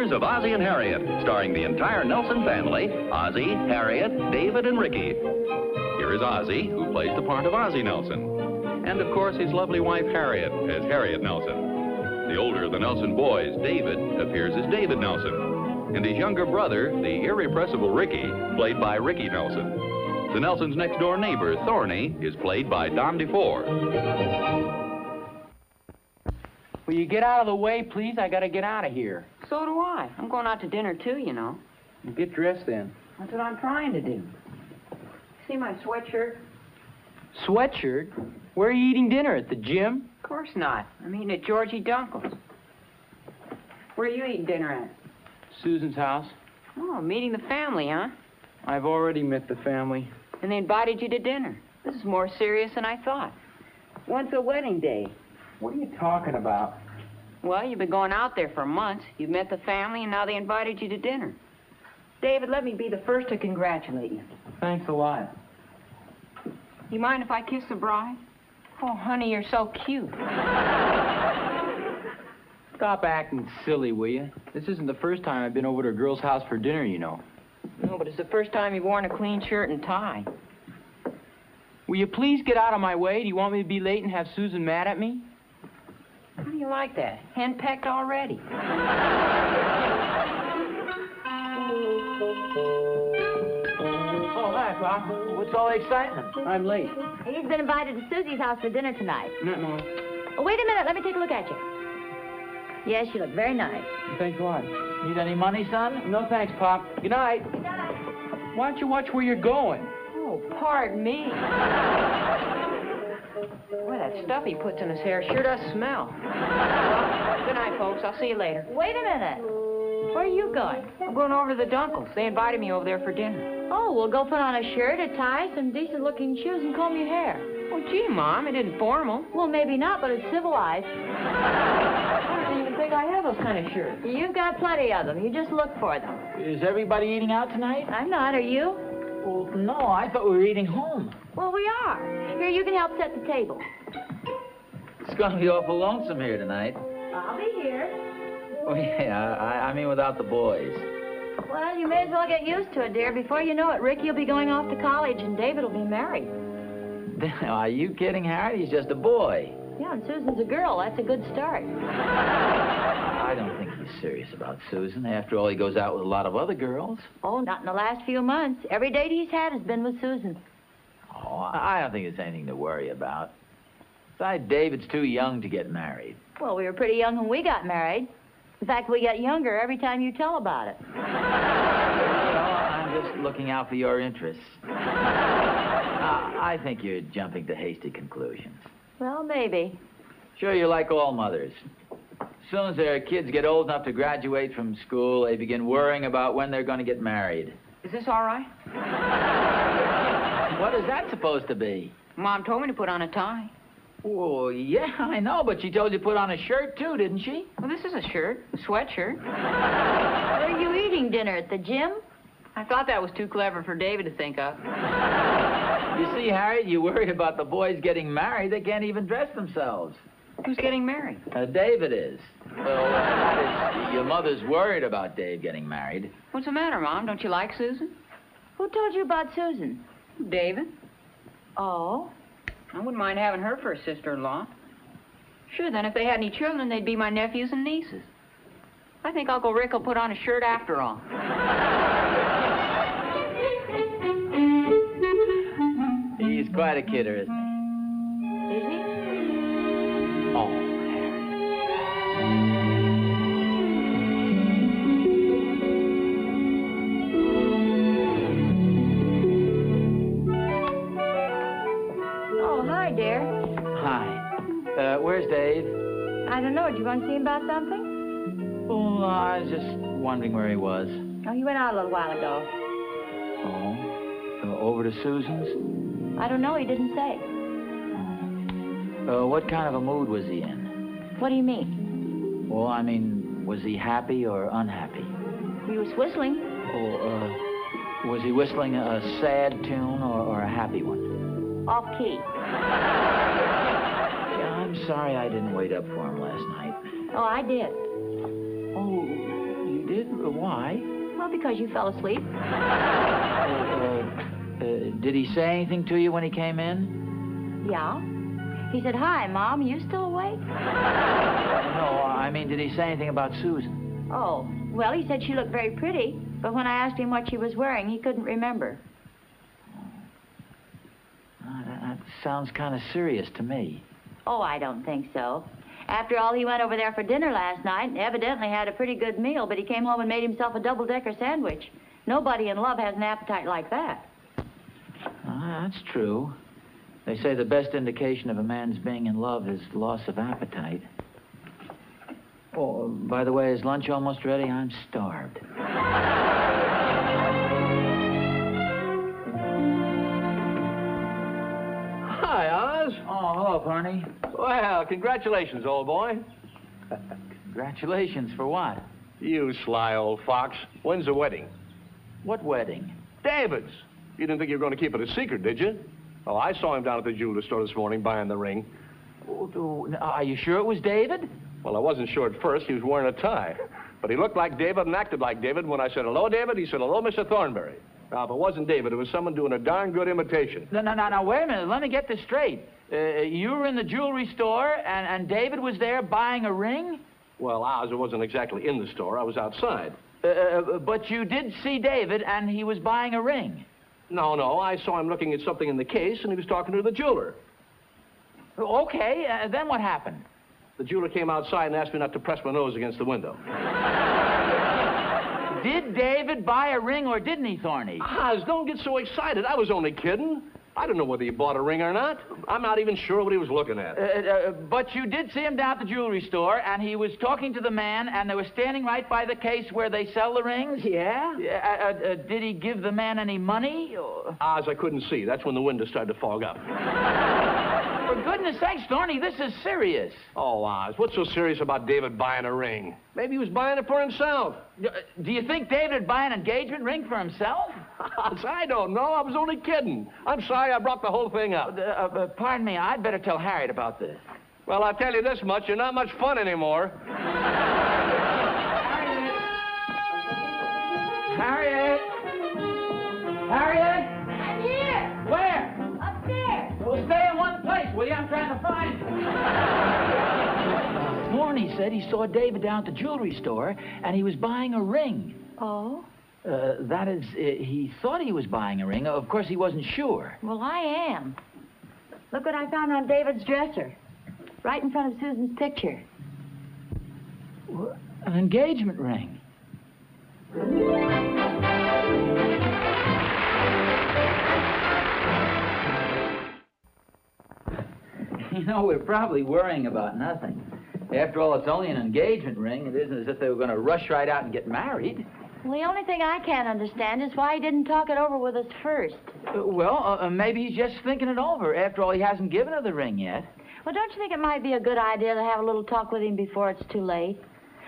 Adventures of Ozzie and Harriet, starring the entire Nelson family, Ozzie, Harriet, David, and Ricky. Here is Ozzie, who plays the part of Ozzie Nelson. And, of course, his lovely wife, Harriet, as Harriet Nelson. The older of the Nelson boys, David, appears as David Nelson. And his younger brother, the irrepressible Ricky, played by Ricky Nelson. The Nelsons' next-door neighbor, Thorny, is played by Don DeFore. Will you get out of the way, please? I gotta get out of here. So do I. I'm going out to dinner, too, you know. Well, get dressed, then. That's what I'm trying to do. See my sweatshirt? Sweatshirt? Where are you eating dinner? At the gym? Of course not. I'm eating at Georgie Dunkel's. Where are you eating dinner at? Susan's house. Oh, meeting the family, huh? I've already met the family. And they invited you to dinner. This is more serious than I thought. When's the wedding day? What are you talking about? Well, you've been going out there for months. You've met the family, and now they invited you to dinner. David, let me be the first to congratulate you. Thanks a lot. You mind if I kiss the bride? Oh, honey, you're so cute. Stop acting silly, will you? This isn't the first time I've been over to a girl's house for dinner, you know. No, but it's the first time you've worn a clean shirt and tie. Will you please get out of my way? Do you want me to be late and have Susan mad at me? How do you like that? Henpecked already. Oh, hi, Pop. What's all the excitement? I'm late. He's been invited to Susie's house for dinner tonight. No. Oh, wait a minute. Let me take a look at you. Yes, you look very nice. Thanks a lot. Need any money, son? No, thanks, Pop. Good night. Good night. Why don't you watch where you're going? Oh, pardon me. Boy, that stuff he puts in his hair sure does smell. Well, good night, folks. I'll see you later. Wait a minute. Where are you going? I'm going over to the Dunkels. They invited me over there for dinner. Oh, well, go put on a shirt, a tie, some decent-looking shoes, and comb your hair. Oh, gee, Mom, it isn't formal. Well, maybe not, but it's civilized. I don't even think I have those kind of shirts. You've got plenty of them. You just look for them. Is everybody eating out tonight? I'm not. Are you? Well, no, I thought we were eating home. Well, we are. Here, you can help set the table. It's going to be awful lonesome here tonight. I'll be here. Oh, yeah, I mean without the boys. Well, you may as well get used to it, dear. Before you know it, Ricky will be going off to college, and David will be married. Are you kidding, Harry? He's just a boy. Yeah, and Susan's a girl. That's a good start. I don't think he's serious about Susan. After all, he goes out with a lot of other girls. Oh, not in the last few months. Every date he's had has been with Susan. Oh, I don't think there's anything to worry about. Besides, David's too young to get married. Well, we were pretty young when we got married. In fact, we get younger every time you tell about it. I'm just looking out for your interests. I think you're jumping to hasty conclusions. Well, maybe. Sure, you're like all mothers. As soon as their kids get old enough to graduate from school, they begin worrying about when they're going to get married. Is this all right? What is that supposed to be? Mom told me to put on a tie. Oh, yeah, I know, but she told you to put on a shirt, too, didn't she? Well, this is a shirt, a sweatshirt. Where are you eating dinner? At the gym? I thought that was too clever for David to think of. You see, Harriet, you worry about the boys getting married. They can't even dress themselves. Who's getting married? David is. Well, that is, your mother's worried about Dave getting married. What's the matter, Mom? Don't you like Susan? Who told you about Susan? David. Oh? I wouldn't mind having her for a sister-in-law. Sure, then if they had any children, they'd be my nephews and nieces. I think Uncle Rick will put on a shirt after all. He's quite a kidder, isn't he? Is he? Oh, Oh, hi, dear. Hi. Where's Dave? I don't know. Do you want to see him about something? Oh, I was just wondering where he was. Oh, he went out a little while ago. Oh? Over to Susan's? I don't know. He didn't say. What kind of a mood was he in? What do you mean? Well, I mean, was he happy or unhappy? He was whistling. Oh, was he whistling a sad tune or a happy one? Off key. Yeah, I'm sorry I didn't wait up for him last night. Oh, I did. Oh, did? Why? Well, because you fell asleep. Did he say anything to you when he came in? Yeah. He said, "Hi, Mom, you still awake?" No, I mean, did he say anything about Susan? Oh, well, he said she looked very pretty, but when I asked him what she was wearing, he couldn't remember. That sounds kind of serious to me. Oh, I don't think so. After all, he went over there for dinner last night and evidently had a pretty good meal, but he came home and made himself a double-decker sandwich. Nobody in love has an appetite like that. That's true. They say the best indication of a man's being in love is loss of appetite. Oh, by the way, is lunch almost ready? I'm starved. Hi, Oz. Oh, hello, Barney. Well, congratulations, old boy. Congratulations for what? You sly old fox. When's the wedding? What wedding? David's. You didn't think you were going to keep it a secret, did you? Oh, I saw him down at the jeweler store this morning buying the ring. Oh, are you sure it was David? Well, I wasn't sure at first. He was wearing a tie. But he looked like David and acted like David. When I said, "Hello, David," he said, "Hello, Mr. Thornberry." Now, if it wasn't David, it was someone doing a darn good imitation. No, wait a minute. Let me get this straight. You were in the jewelry store, and David was there buying a ring? Well, Oz, I wasn't exactly in the store. I was outside. But you did see David, and he was buying a ring. No, I saw him looking at something in the case, and he was talking to the jeweler. Okay, then what happened? The jeweler came outside and asked me not to press my nose against the window. Did David buy a ring or didn't he, Thorny? Oz, don't get so excited. I was only kidding. I don't know whether he bought a ring or not. I'm not even sure what he was looking at. But you did see him down at the jewelry store, and he was talking to the man, and they were standing right by the case where they sell the rings? Yeah? Did he give the man any money? Oz, I couldn't see. That's when the window started to fog up. For goodness sakes, Thorny, this is serious. Oh, Oz, what's so serious about David buying a ring? Maybe he was buying it for himself. Do you think David would buy an engagement ring for himself? Oz, I don't know. I was only kidding. I'm sorry I brought the whole thing up. Pardon me, I'd better tell Harriet about this. Well, I'll tell you this much. You're not much fun anymore. Harriet! Harriet! I'm here. Where? Upstairs. Well, stay in one place, will you? I'm trying to find you. Thorny said he saw David down at the jewelry store, and he was buying a ring. Oh? That is, he thought he was buying a ring. Of course, he wasn't sure. Well, I am. Look what I found on David's dresser. Right in front of Susan's picture. An engagement ring. You know, we're probably worrying about nothing. After all, it's only an engagement ring. It isn't as if they were going to rush right out and get married. Well, the only thing I can't understand is why he didn't talk it over with us first. Maybe he's just thinking it over. After all, he hasn't given her the ring yet. Well, don't you think it might be a good idea to have a little talk with him before it's too late?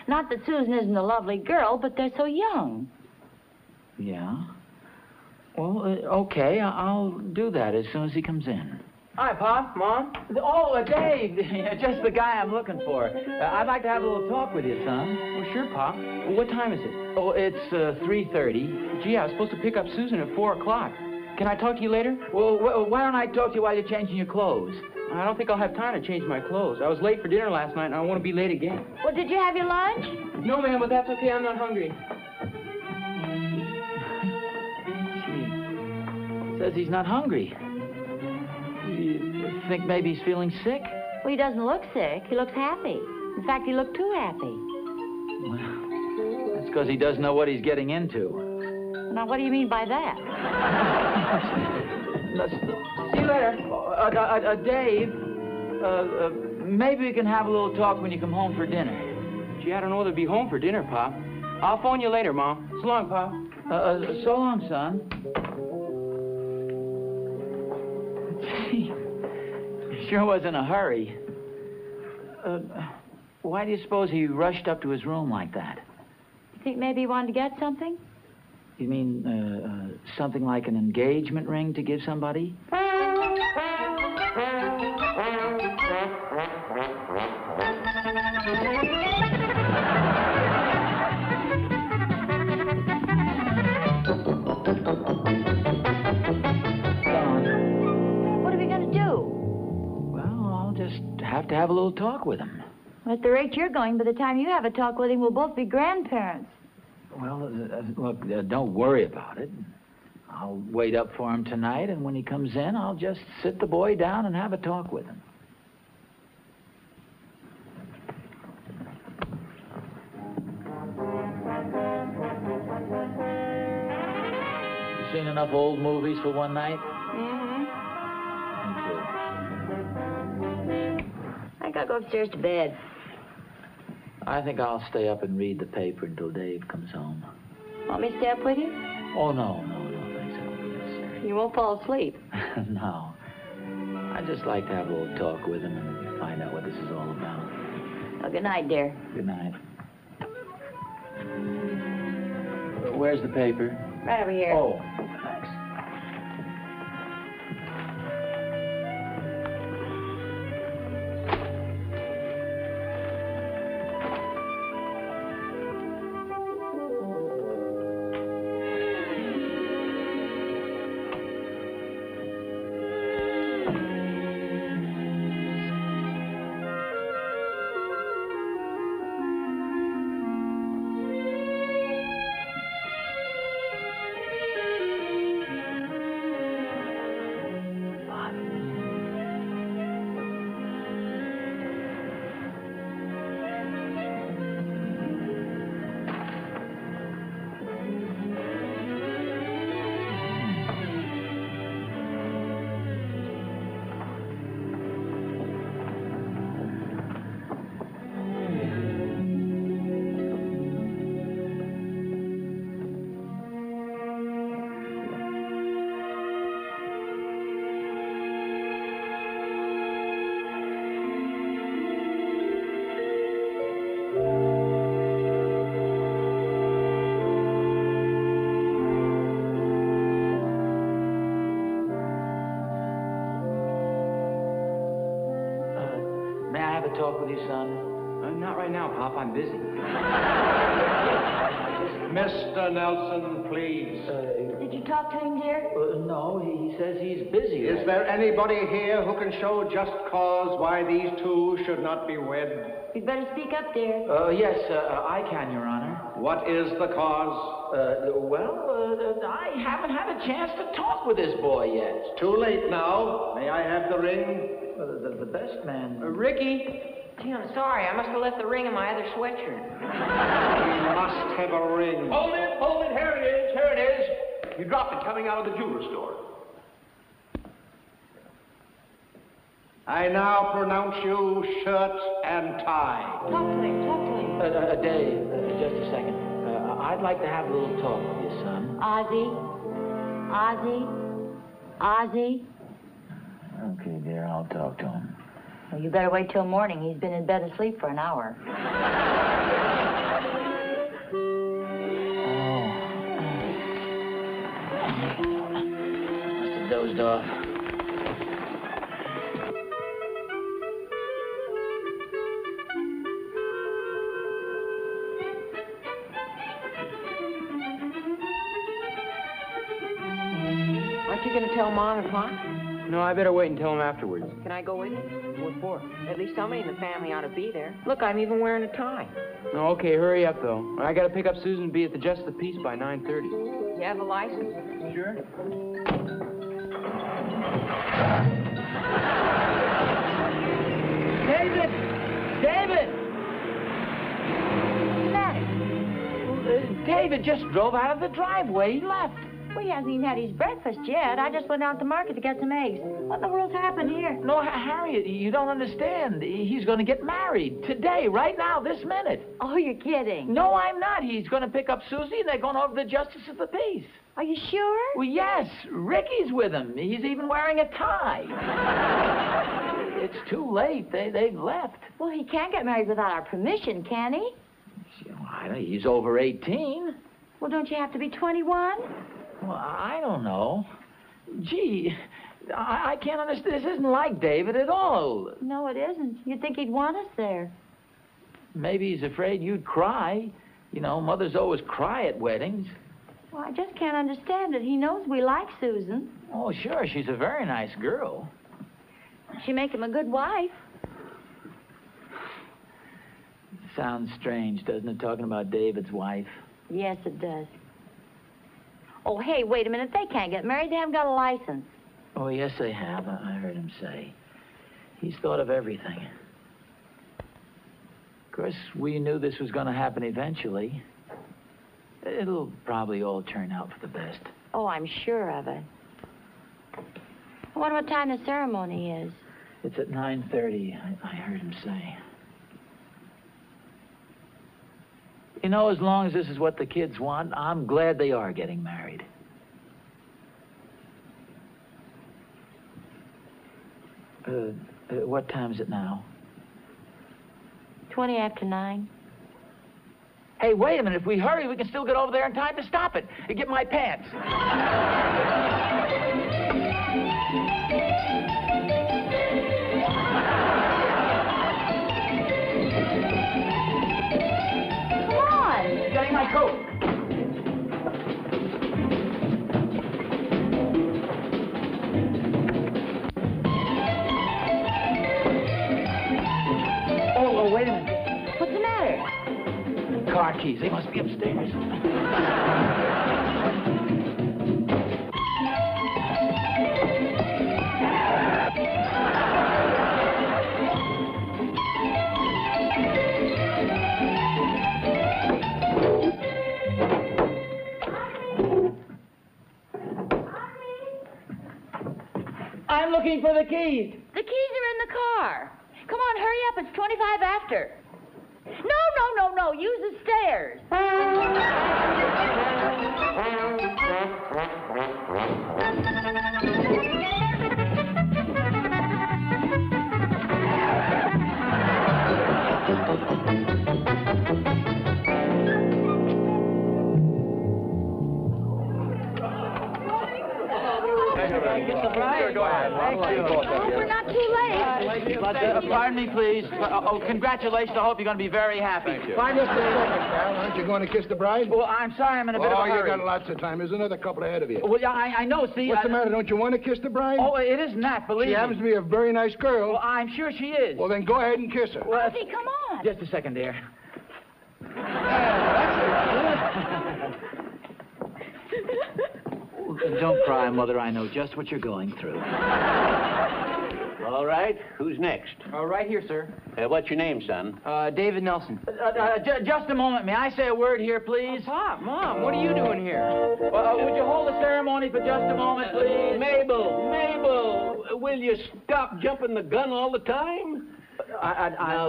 Not that Susan isn't a lovely girl, but they're so young. Yeah? Well, okay, I'll do that as soon as he comes in. Hi, Pop, Mom. Oh, Dave, just the guy I'm looking for. I'd like to have a little talk with you, son. Well, sure, Pop. Well, what time is it? Oh, it's 3:30. Gee, I was supposed to pick up Susan at 4 o'clock. Can I talk to you later? Well, why don't I talk to you while you're changing your clothes? I don't think I'll have time to change my clothes. I was late for dinner last night, and I don't want to be late again. Well, did you have your lunch? No, ma'am, but that's okay. I'm not hungry. Gee, says he's not hungry. You think maybe he's feeling sick? Well, he doesn't look sick. He looks happy. In fact, he looked too happy. Well, that's because he doesn't know what he's getting into. Now, what do you mean by that? See you later. Dave, maybe we can have a little talk when you come home for dinner. Gee, I don't know whether to be home for dinner, Pop. I'll phone you later, Mom. So long, Pop. So long, son. Gee, sure was in a hurry. Why do you suppose he rushed up to his room like that? You think maybe he wanted to get something? You mean, something like an engagement ring to give somebody? just have to have a little talk with him. At the rate you're going, by the time you have a talk with him, we'll both be grandparents. Well, look, don't worry about it. I'll wait up for him tonight, and when he comes in, I'll just sit the boy down and have a talk with him. You seen enough old movies for one night? Mm-hmm. I gotta go upstairs to bed. I think I'll stay up and read the paper until Dave comes home. Want me to stay up with you? Oh, no, thanks. I don't think necessary. You won't fall asleep. No. I'd just like to have a little talk with him and find out what this is all about. Well, good night, dear. Good night. Where's the paper? Right over here. Oh, thanks. Talk with you, son? Not right now, Pop. I'm busy. Mr. Nelson, please. Did you talk to him, dear? No, he says he's busy. Is there anybody here who can show just cause why these two should not be wed? You'd better speak up, dear. Yes, I can, Your Honor. What is the cause? I haven't had a chance to talk with this boy yet. It's too late now. May I have the ring? The best man... Ricky? Gee, I'm sorry. I must have left the ring in my other sweatshirt. We must have a ring. Hold it. Here it is. You dropped it coming out of the jewelry store. I now pronounce you shirt and tie. Talk to him. Dave, just a second. I'd like to have a little talk with you, son. Ozzy. Okay, dear, I'll talk to him. Well, you better wait till morning. He's been in bed asleep for an hour. Must have dozed off. Aren't you going to tell Mom and Pop? No, I better wait and tell him afterwards. Can I go with you? What for? At least somebody in the family ought to be there. Look, I'm even wearing a tie. No, okay, hurry up, though. I got to pick up Susan and be at the Just the Peace by 9:30. You have a license? Sure. David! What's the matter? David just drove out of the driveway. He left. Well, he hasn't even had his breakfast yet. I just went out to market to get some eggs. What in the world's happened here? No, Harriet, you don't understand. He's going to get married today, right now, this minute. Oh, you're kidding. No, I'm not. He's going to pick up Susie, and they're going over to the Justice of the Peace. Are you sure? Well, yes. Ricky's with him. He's even wearing a tie. It's too late. They've left. Well, he can't get married without our permission, can he? He's over 18. Well, don't you have to be 21? Well, I don't know. Gee, I can't understand. This isn't like David at all. No, it isn't. You'd think he'd want us there. Maybe he's afraid you'd cry. You know, mothers always cry at weddings. Well, I just can't understand it. He knows we like Susan. Oh, sure, she's a very nice girl. She make him a good wife. sounds strange, doesn't it, talking about David's wife? Yes, it does. Oh, hey, wait a minute. They can't get married. They haven't got a license. Oh, yes, they have. I heard him say. He's thought of everything. Of course, we knew this was going to happen eventually. It'll probably all turn out for the best. Oh, I'm sure of it. I wonder what time the ceremony is. It's at 9:30, I heard him say. You know, as long as this is what the kids want, I'm glad they are getting married. What time is it now? 20 after 9. Hey, wait a minute. If we hurry, we can still get over there in time to stop it. Get my pants. Come on. Getting my coat. Oh, wait a minute. What's the matter? Car keys. They must be upstairs. I'm looking for the keys. The keys are in the car. Come on, hurry up. It's 25 after. No. Use the stairs. Sure, go ahead. Thank you. Oh, we're not too late. Pardon me, please. Congratulations. I hope you're going to be very happy. Thank you. Fine, just a second, pal. Aren't you going to kiss the bride? Well, I'm sorry. I'm in a bit of a Oh, you hurry. got lots of time. There's another couple ahead of you. Well, yeah, I know. See, What's the matter? Don't you want to kiss the bride? Oh, it isn't that. Believe She me. happens to be a very nice girl. Well, I'm sure she is. Well, then go ahead and kiss her. Well, Ozzy, come on. just a second, dear. Don't cry, Mother. I know just what you're going through. All right, who's next? Right here, sir. What's your name, son? David Nelson. Just a moment. May I say a word here, please? Pop, Mom, what are you doing here? Would you hold the ceremony for just a moment, please? Mabel, will you stop jumping the gun all the time?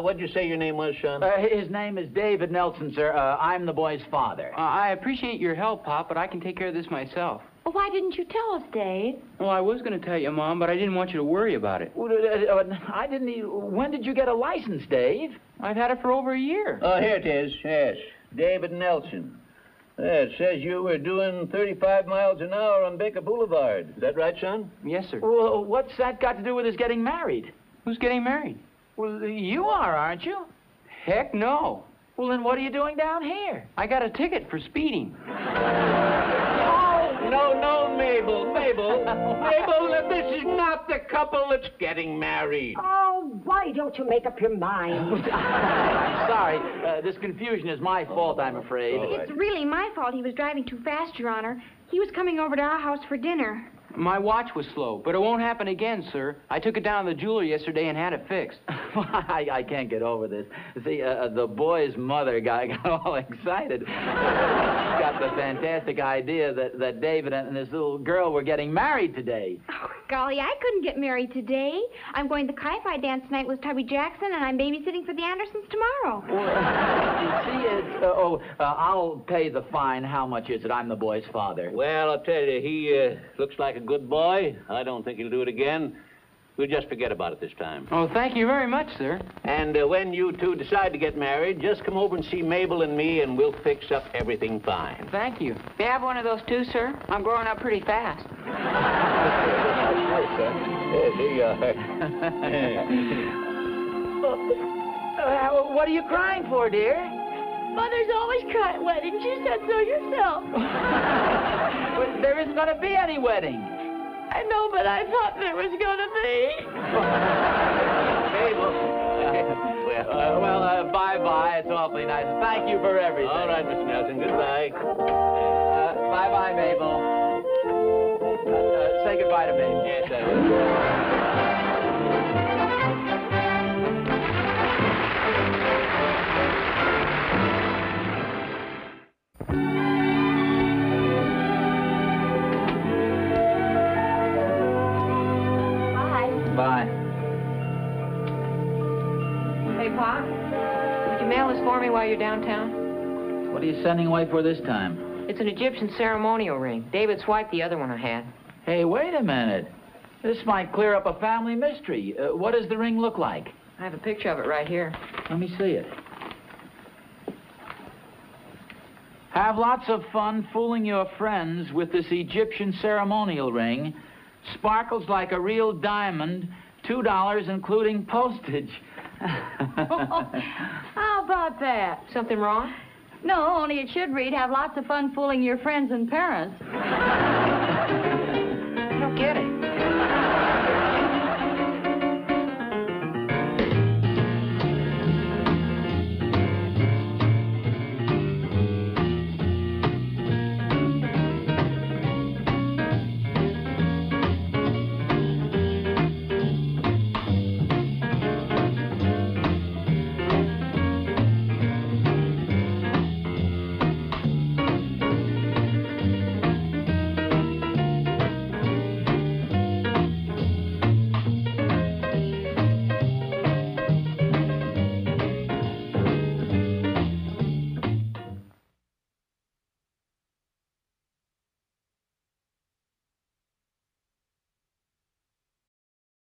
What'd you say your name was, son? His name is David Nelson, sir. I'm the boy's father. I appreciate your help, Pop, but I can take care of this myself. Well, why didn't you tell us, Dave? Well, I was going to tell you, Mom, but I didn't want you to worry about it. Well, I didn't even... When did you get a license, Dave? I've had it for over a year. Oh, here it is, yes. David Nelson. It says you were doing 35 miles an hour on Baker Boulevard. Is that right, son? Yes, sir. Well, what's that got to do with us getting married? Who's getting married? Well, you are, aren't you? Heck no. Well, then what are you doing down here? I got a ticket for speeding. No, Mabel. Mabel, this is not the couple that's getting married. Oh, why don't you make up your mind? I'm sorry. This confusion is my fault, I'm afraid. It's really my fault he was driving too fast, Your Honor. He was coming over to our house for dinner. My watch was slow, but it won't happen again, sir. I took it down to the jeweler yesterday and had it fixed. I can't get over this. See, the boy's mother got all excited. She got the fantastic idea that David and this little girl were getting married today. Oh, golly, I couldn't get married today. I'm going to the Ki-Fi dance tonight with Tubby Jackson, and I'm babysitting for the Andersons tomorrow. You see, I'll pay the fine. How much is it? I'm the boy's father. Well, I'll tell you, he looks like a good boy. I don't think he'll do it again. We'll just forget about it this time. Oh, thank you very much, sir. And when you two decide to get married, just come over and see Mabel and me, and we'll fix up everything fine. Thank you. May I have one of those too, sir? I'm growing up pretty fast. Yes, here you are. What are you crying for, dear? Mother's always crying at weddings. You said so yourself. Well, there isn't going to be any wedding. I know, but I thought there was going to be. Mabel. Well, bye. bye-bye. It's awfully nice. And thank you for everything. All right, Mr. Nelson. Goodbye. Bye-bye, Mabel. Say goodbye to Mabel. Yes, I will. Bye. Hey, Pa, would you mail this for me while you're downtown? What are you sending away for this time? It's an Egyptian ceremonial ring. David swiped the other one I had. Hey, wait a minute. This might clear up a family mystery. What does the ring look like? I have a picture of it right here. Let me see it. Have lots of fun fooling your friends with this Egyptian ceremonial ring. Sparkles like a real diamond. $2 including postage. How about that? Something wrong? No, only it should read, have lots of fun fooling your friends and parents.